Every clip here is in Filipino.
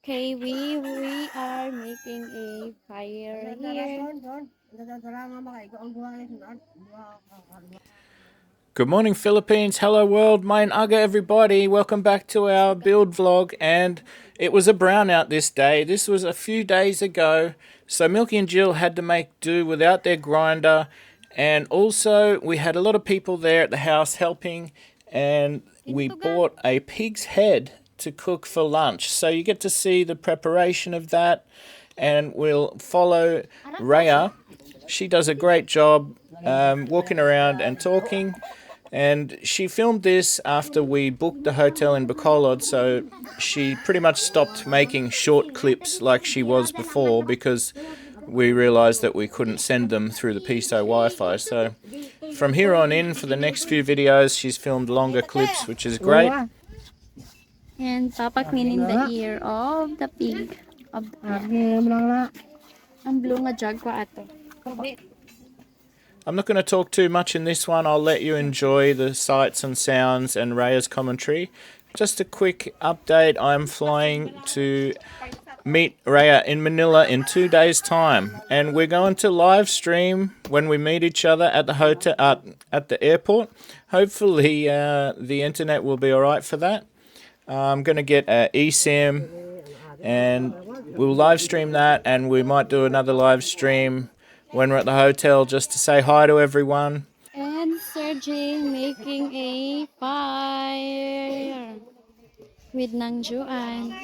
Okay, we are making a fire here. Good morning, Philippines. Hello, world. Mein Aga, everybody. Welcome back to our build vlog. And it was a brownout this day. This was a few days ago. So Milky and Jill had to make do without their grinder. And also, we had a lot of people there at the house helping. And we bought a pig's head to cook for lunch. So you get to see the preparation of that. And we'll follow Rhea. She does a great job walking around and talking. And she filmed this after we booked the hotel in Bacolod, so she pretty much stopped making short clips like she was before because we realised that we couldn't send them through the PSO Wi-Fi. So from here on in, for the next few videos, she's filmed longer clips, which is great. And Papa cleaning the ear of the pig. Ang blue nga jug ko ato. I'm not going to talk too much in this one. I'll let you enjoy the sights and sounds and Rhea's commentary. Just a quick update. I'm flying to meet Rhea in Manila in 2 days' time. And we're going to live stream when we meet each other at the hotel, at the airport. Hopefully the internet will be alright for that. I'm going to get an eSIM and we'll live stream that, and we might do another live stream when we're at the hotel just to say hi to everyone. And Sergey making a fire with Nang Juan.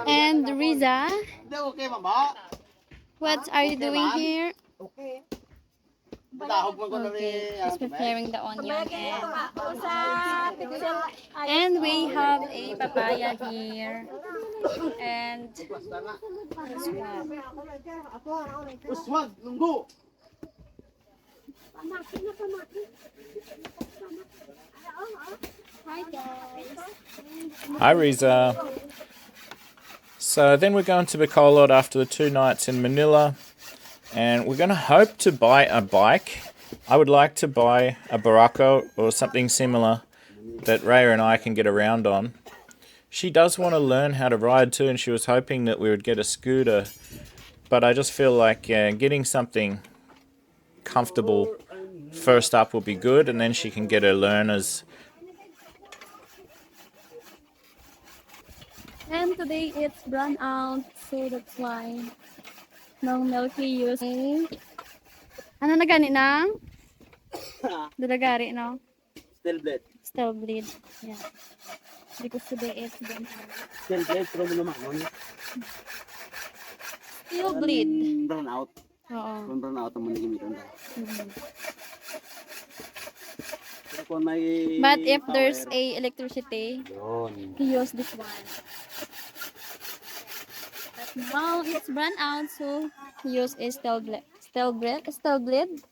And Riza, what are you doing here? Okay, he's preparing the onion and we have a papaya here and hi guys. Hi Riza. So then we're going to Bacolod after the 2 nights in Manila. And we're going to hope to buy a bike. I would like to buy a Barako or something similar that Rhea and I can get around on. She does want to learn how to ride too, and she was hoping that we would get a scooter. But I just feel like getting something comfortable first up will be good, and then she can get her learners. And today it's brown out, so that's why no Milky use. Ano na gani na? Dalagari, no? Still blade. Still bleed. Yeah. Because today it's brown out. Still blade, pero mo naman, no? Still bleed. Brown out. Oo. Brown out ang manigimitan daw. Mhm. Pero kung may But if power, there's a electricity, yun. he use this one. But now it's brown out, so he use a still bleed. Still bleed? Still bleed?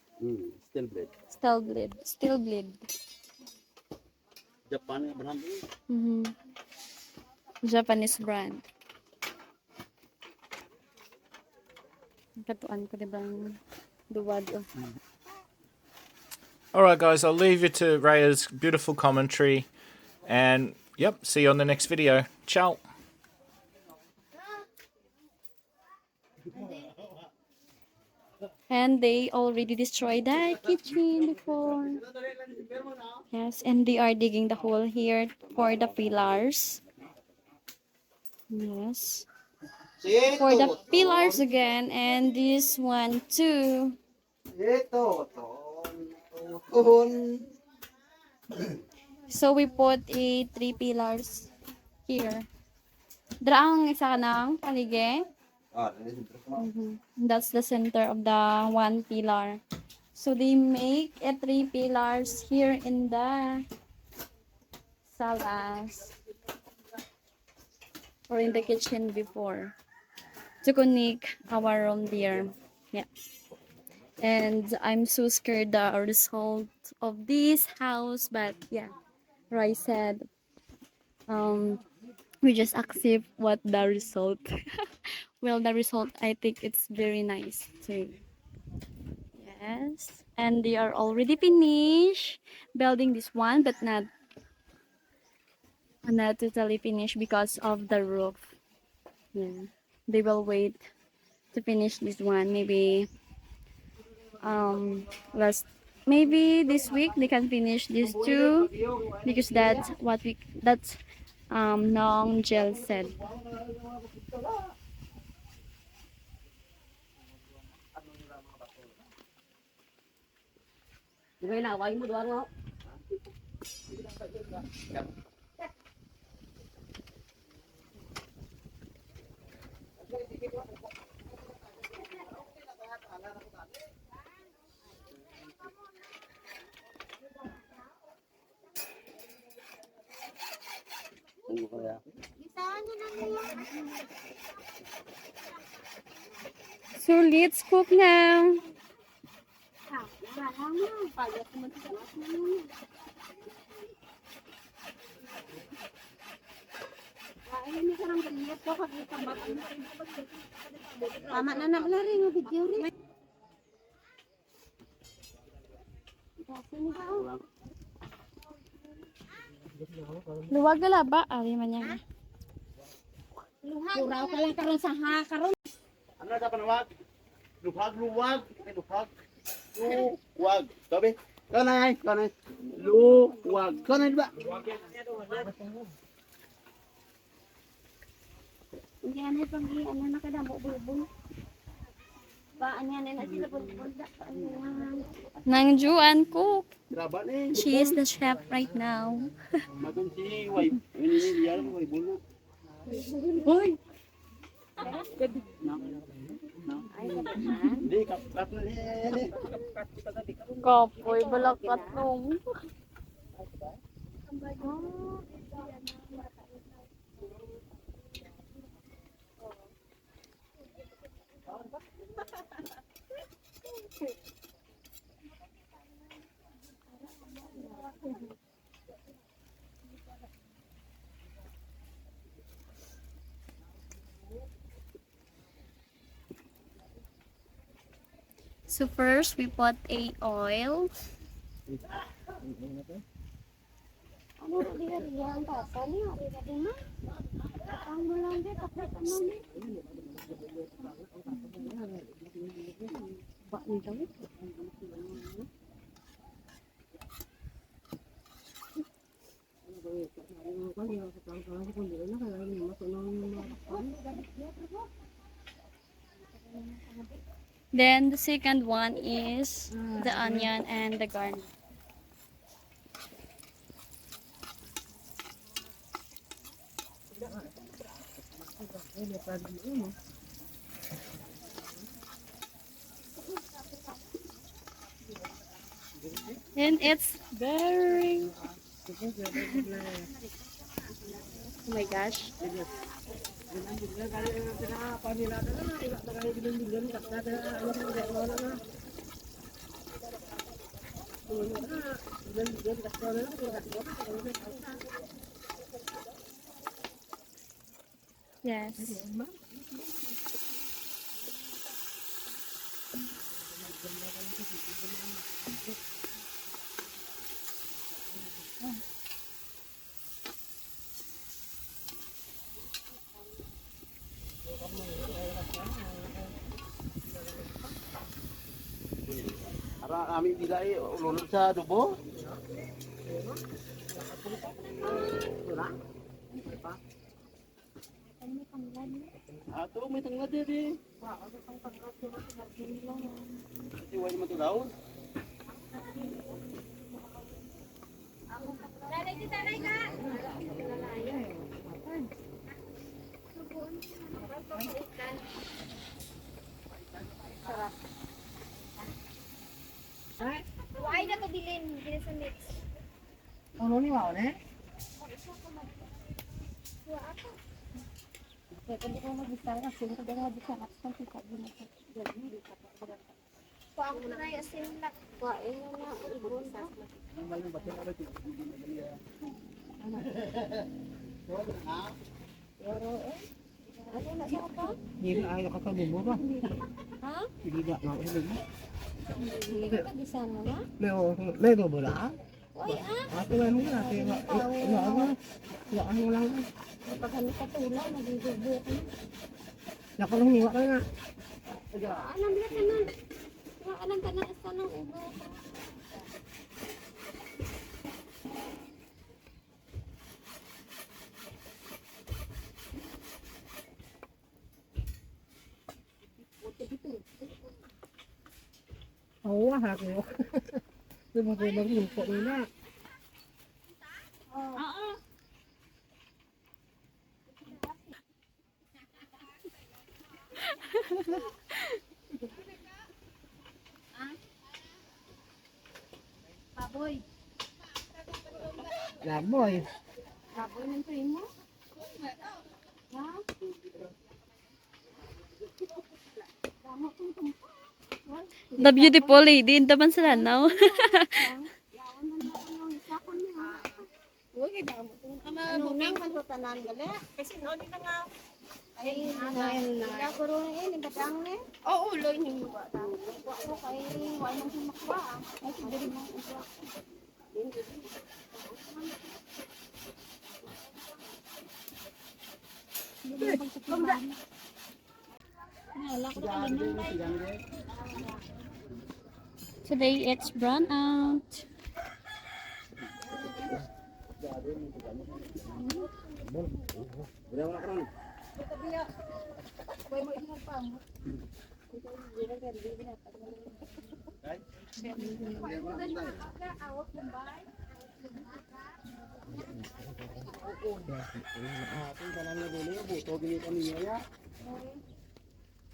Still blade. Still bleed. Still bleed. Japan nga brand. Mm-hmm. Japanese brand. Katuan ko diba duwad of. Alright guys, I'll leave you to Rhea's beautiful commentary. And yep, see you on the next video. Ciao. And they already destroyed the kitchen before. Yes, and they are digging the hole here for the pillars. Yes. For the pillars again, and this one too. So we put a 3 pillars here. Draang isa ka ng palige. That's the center of the 1 pillar. So they make a 3 pillars here in the salas or in the kitchen before to connect our room there. Yeah. And I'm so scared the result of this house, but yeah, Roy said we just accept what the result. Well, the result, I think it's very nice too. Yes. And they are already finished building this one, but not totally finished because of the roof. Yeah. They will wait to finish this one. Last maybe this week they can finish these two because that's Nong Gel said. Ano kaya? So let's cook now. Tama na na lari ng video rin. Luwag na ba? Ari man niya. Kuraw ka lang karon sa ha karon. Ano na panawag? Luwag, luwag. Ay, luwag. Luwag. Sabi? Kanay, kanay. Luwag. Kanay ba? Hindi ano pang ano na kada mo bubong. Ba anya na sila bunda. Nang Juan cook. Grabe ni. She is the chef right now. Magun si wife. Ini dia wife bulu. Hoy! Di kap na ni. Kapoy, balakat nung. So first, we put a oil. Ano rin yan ta? Sali ari ka din na. Ang mulang de tapos ano ni? Ba ni daw? Then the second one is the onion and the garlic. And it's very oh my gosh. Yes. Ara kami bila ulunod sa dubo. Ato may tanglad di. Di wala man to daw. Why na to bilin sa mix? Ano ni Wow ne? Kung ko mag-isang kasi ko dala dito at sa kita din ako. Ko ako na yasin lak. Ko ino na ibon sa. Hindi na ayaw ka mo ba? Ha? Hindi na na ulo. Di sana na. May bubula. Uy, ah. Ako lang muna. Wala lang. Pag kami katulad, nagigubok na. Nakulong hiwa ka nga. Alam na ka na. Alam ka na isa ng ubo. Oo, ako. Sumutulog yung po nila. Baboy. Laboy. Baboy ng primo. Ha? Damo kong tumpa. The beautiful lady in the Mansalanaw. Yawan man ako ng isa ko niya. Uy, damo kong ano nang manutanan gali. Kasi no di na nga. Ay, na guro ni batang ni. Oo, uloy ni mo ba ta. Wa ko kay wa man sumakwa. Ay, diri mo. Today it's brown out.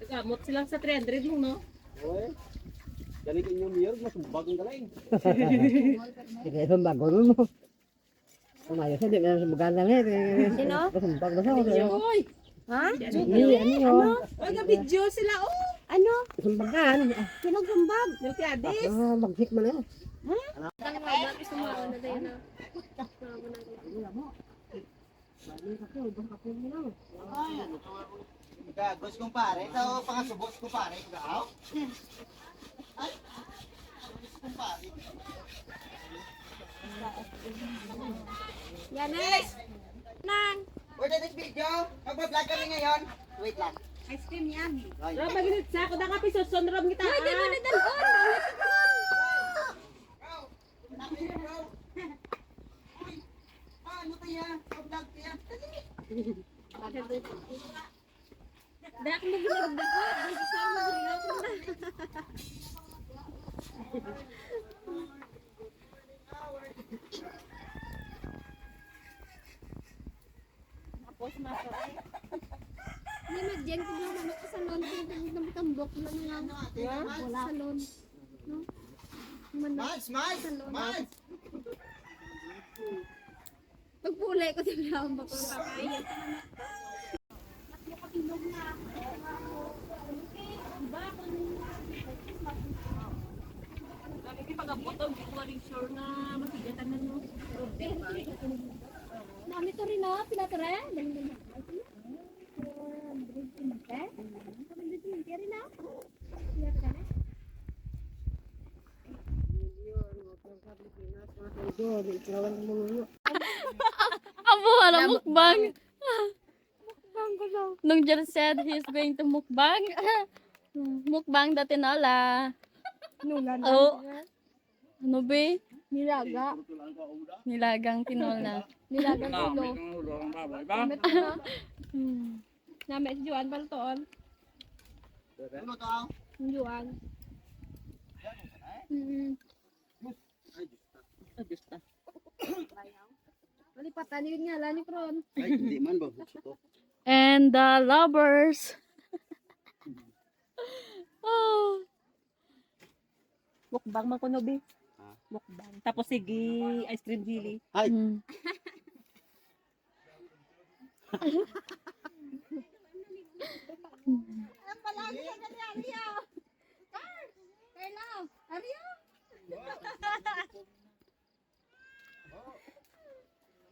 Gamot sila sa 300 mo, no? Oy. Ganito yung mirror, mas bagong galain. Sige, isang bago nun mo. Kumayo sa di na sa maganda nga. Sino? Kasumpag na sa ako. Uy! Ha? Hindi, ano yun? Uy, ka-video sila, oh! Ano? Kasumbagan. Kinugumbag. Milky and Jill. Ah, magsik man na. Gagos kumpare, ito pangasubos kumpare, gaw. Ay. Kumpare. Yan na. Nang. For the next video, mag-vlog kami ngayon. Wait lang. Ice cream yan. Ay. Rob, maginit sa ako na kapi, susunod kita. Uy, di mo na dalon. Ano kaya? Vlog kaya? Dak mo ginagdag ko. Di sa mo ginagdag ko. Tapos maso. Ni magdiyan ko na naman sa salon. Tambok na nga. Wala salon. No? Miles, Miles, Miles! Pagpulay ko din lang bako kakayan. Nakapilog na. Lagi pag-abot, ang hindi ko rin sure na masigatan na, no? Nami to rin na, pinatore. Amo, alam mukbang. Nung Jer said he's going to mukbang. Mukbang dati nala. Nulan. Oh. Ano be? Nilaga. Nilagang tinola. Nilagang ulo. Namit ko na. Namit si Juan Baltoon. Ano to? Yung Juan. Malipatan yun nga, lani kron. Ay, hindi man ba? Ito. And the lovers. Oh. Mukbang man ko, no, be? Ha? Mukbang. Tapos sige, ice cream jelly. Ay, Mm.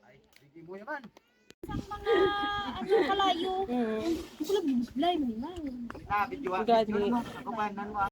ay, sige mo naman. Ano kalayo? Gusto lang, blay mo naman. Ah, video. Gagi. Ako pa, nanwa.